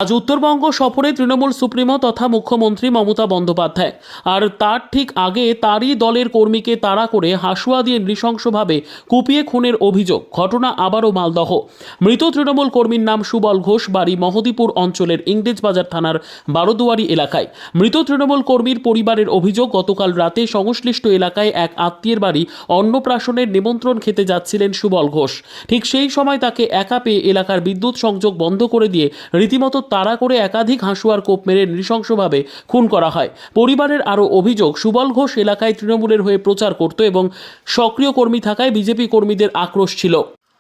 আজ উত্তরবঙ্গ সফরে তৃণমূল সুপ্রিমো তথা মুখ্যমন্ত্রী মমতা বন্দ্যোপাধ্যায়। আর তার ঠিক আগে তারই দলের কর্মীকে তাড়া করে হাসুয়া দিয়ে নৃশংসভাবে কুপিয়ে খুনের অভিযোগ। ঘটনা আবারও মালদহ। মৃত তৃণমূল কর্মীর নাম সুবল ঘোষ, বাড়ি মহদীপুর অঞ্চলের ইংরেজবাজার থানার বারোদুয়ারি এলাকায়। মৃত তৃণমূল কর্মীর পরিবারের অভিযোগ, গতকাল রাতে সংশ্লিষ্ট এলাকায় এক আত্মীয়ের বাড়ি অন্নপ্রাশনের নিমন্ত্রণ খেতে যাচ্ছিলেন সুবল ঘোষ। ঠিক সেই সময় তাকে একা পেয়ে এলাকার বিদ্যুৎ সংযোগ বন্ধ করে দিয়ে রীতিমতো তাড়া করে একাধিক হাঁসুয়ার কোপ মেরে নৃশংসভাবে খুন করা হয়। পরিবারের আরও অভিযোগ, সুবল ঘোষ এলাকায় তৃণমূলের হয়ে প্রচার করত এবং সক্রিয় কর্মী থাকায় বিজেপি কর্মীদের আক্রোশ ছিল,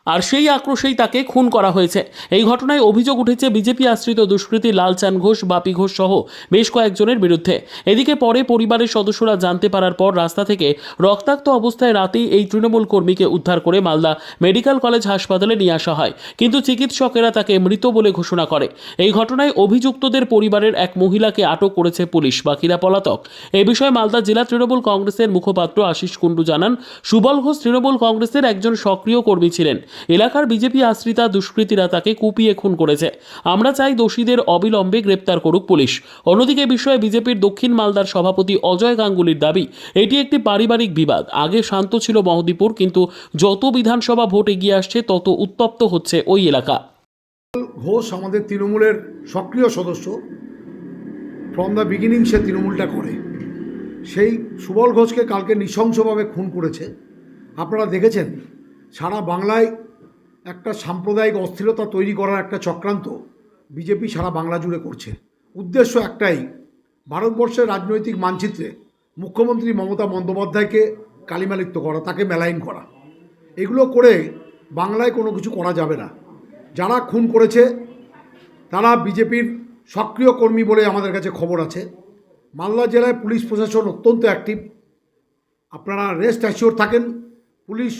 আর সেই আক্রোশেই তাকে খুন করা হয়েছে। এই ঘটনায় অভিযোগ উঠেছে বিজেপি আশ্রিত দুষ্কৃতী লালচাঁদ ঘোষ, বাপি ঘোষ সহ বেশ কয়েকজনের বিরুদ্ধে। এদিকে পরে পরিবারের সদস্যরা জানতে পারার পর রাস্তা থেকে রক্তাক্ত অবস্থায় রাতেই এই তৃণমূল কর্মীকে উদ্ধার করে মালদা মেডিকেল কলেজ হাসপাতালে নিয়ে আসা হয়, কিন্তু চিকিৎসকেরা তাকে মৃত বলে ঘোষণা করে। এই ঘটনায় অভিযুক্তদের পরিবারের এক মহিলাকে আটক করেছে পুলিশ, বাকিরা পলাতক। এই বিষয়ে মালদা জেলা তৃণমূল কংগ্রেসের মুখপাত্র আশিস কুণ্ডু জানান, সুবল ঘোষ তৃণমূল কংগ্রেসের একজন সক্রিয় কর্মী ছিলেন। এলাকার বিজেপি আশ্রিতা দুষ্কৃতীরা তাকে কুপিয়ে খুন করেছে। আমরা চাই দোষীদের অবিলম্বে গ্রেপ্তার করুক পুলিশ। অন্যদিকে বিষয়ে বিজেপির দক্ষিণ মালদার সভাপতি অজয় গাঙ্গুলির দাবি, এটি একটি পারিবারিক বিবাদ। আগে শান্ত ছিল মহদীপুর, কিন্তু যত বিধানসভা ভোট এগিয়ে আসছে তত উত্তপ্ত হচ্ছে ওই এলাকা। ঘোষ আমাদের তৃণমূলের সক্রিয় সদস্য। ফ্রম দ্য বিগিনিং সে তৃণমূলটা করে। সেই সুবল ঘোষকে কালকে নৃশংসভাবে খুন করেছে। আপনারা দেখেছেন, সারা বাংলায় একটা সাম্প্রদায়িক অস্থিরতা তৈরি করার একটা চক্রান্ত বিজেপি সারা বাংলা জুড়ে করছে। উদ্দেশ্য একটাই, ভারতবর্ষের রাজনৈতিক মানচিত্রে মুখ্যমন্ত্রী মমতা বন্দ্যোপাধ্যায়কে কালিমালিপ্ত করা, তাকে মেলাইন করা। এগুলো করে বাংলায় কোনো কিছু করা যাবে না। যারা খুন করেছে তারা বিজেপির সক্রিয় কর্মী বলে আমাদের কাছে খবর আছে। মালদা জেলায় পুলিশ প্রশাসন অত্যন্ত অ্যাক্টিভ। আপনারা রেস্ট অ্যাসিওর থাকেন, পুলিশ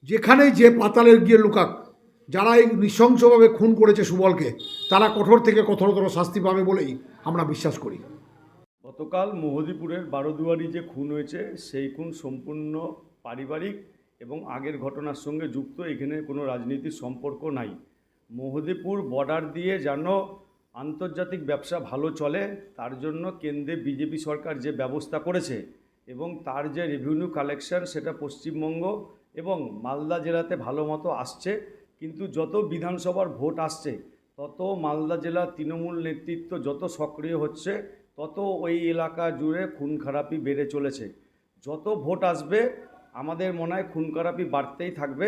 যেখানেই যে পাতালের গিয়ে লুকাক, যারা এই নৃশংসভাবে খুন করেছে সুবলকে, তারা কঠোর থেকে কঠোরতর শাস্তি পাবে বলেই আমরা বিশ্বাস করি। গতকাল মহদীপুরের বারোদুয়ারি যে খুন হয়েছে, সেই খুন সম্পূর্ণ পারিবারিক এবং আগের ঘটনার সঙ্গে যুক্ত। এখানে কোনো রাজনীতির সম্পর্ক নাই। মহদীপুর বর্ডার দিয়ে যেন আন্তর্জাতিক ব্যবসা ভালো চলে, তার জন্য কেন্দ্রে বিজেপি সরকার যে ব্যবস্থা করেছে এবং তার যে রেভিনিউ কালেকশন, সেটা পশ্চিমবঙ্গ এবং মালদা জেলাতে ভালো মতো আসছে। কিন্তু যত বিধানসভার ভোট আসছে তত মালদা জেলার তৃণমূল নেতৃত্ব যত সক্রিয় হচ্ছে, তত ওই এলাকা জুড়ে খুন খারাপি বেড়ে চলেছে। যত ভোট আসবে আমাদের মনে হয় খুন খারাপি বাড়তেই থাকবে।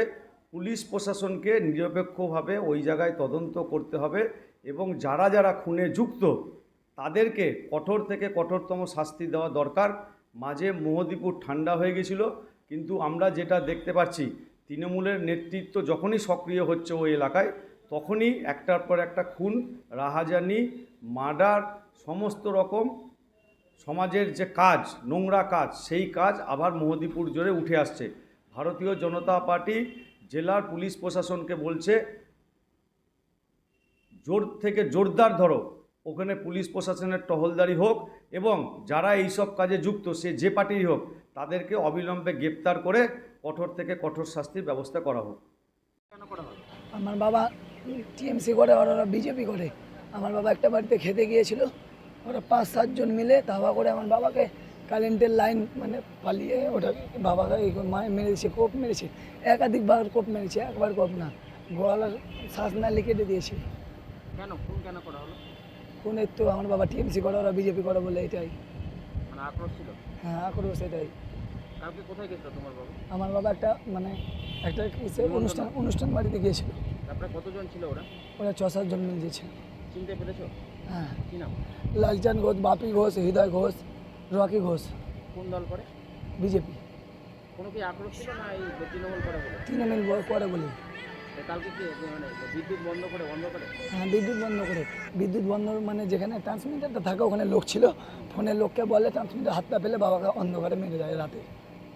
পুলিশ প্রশাসনকে নিরপেক্ষভাবে ওই জায়গায় তদন্ত করতে হবে এবং যারা যারা খুনে যুক্ত তাদেরকে কঠোর থেকে কঠোরতম শাস্তি দেওয়া দরকার। মাঝে মহদীপুর ঠান্ডা হয়ে গেছিল, কিন্তু আমরা যেটা দেখতে পাচ্ছি, তৃণমূলের নেতৃত্ব যখনই সক্রিয় হচ্ছে ওই এলাকায়, তখনই একটার পর একটা খুন, রাহাজানি, মার্ডার, সমস্ত রকম সমাজের যে কাজ, নোংরা কাজ, সেই কাজ আবার মহদীপুর জুড়ে উঠে আসছে। ভারতীয় জনতা পার্টি জেলার পুলিশ প্রশাসনকে বলছে, জোর থেকে জোরদার ধরো, ওখানে পুলিশ প্রশাসনের টহলদারি হোক এবং যারা এইসব কাজে যুক্ত, সে যে পার্টিই হোক, তাদেরকে অবিলম্বে গ্রেপ্তার করে কঠোর থেকে কঠোর শাস্তির ব্যবস্থা করা হোক। আমার বাবা টিএমসি করে, ওরা বিজেপি করে। আমার বাবা একটা বাড়িতে খেতে গিয়েছিল, ওরা 5-7 জন মিলে ধাওয়া করে আমার বাবাকে কারেন্টের লাইন মানে পালিয়ে ওটা বাবাকে মেরেছে, কোপ মেরেছে, একাধিকবার কোপ মেরেছে, একবার কোপ না, গলার শ্বাস না কেটে দিয়েছে। কেন করা হলো? খুনের তো আমার বাবা টিএমসি করে, ওরা বিজেপি করে বলে, এটাই। মানে আক্রোশ ছিল? হ্যাঁ, আক্রোশ এটাই। কালকে কোথায় গেছিল তোমার বাবা? আমার বাবা একটা অনুষ্ঠান বাড়িতে গিয়েছিল। আপনার কতজন ছিল ওরা? ওরা 6-7 জন মিলে গিয়েছিল। চিনতে পেরেছো? হ্যাঁ। কি নাম? লালচাঁদ ঘোষ, বাপি ঘোষ, হৃদয় ঘোষ, রকি ঘোষ। কোন দল করে? বিজেপি। কোনো কি আক্রোশ ছিল না এই তৃণমূল করে বলে? তৃণমূল করে বলে। কালকে কি মানে বিদ্যুৎ বন্ধ করে? হ্যাঁ, বিদ্যুৎ বন্ধ করে। বিদ্যুৎ বন্ধ মানে যেখানে ট্রান্সমিটারটা থাকে ওখানে লোক ছিল, ফোনের লোককে বলে ট্রান্সমিটার হাতটা ফেলে বাবাকে অন্ধকারে মেরে যায় রাতে।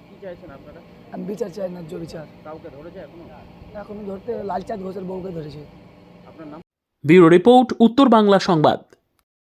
কি চাইছেন আপনারা? আমি বিচার চাই, ন্যায্য বিচার। কাউকে ধরেছে এখনো ধরতে লালচাঁদ ঘোষের বউকে ধরেছে। আপনার নাম? ব্যুরো রিপোর্ট, উত্তর বাংলা সংবাদ।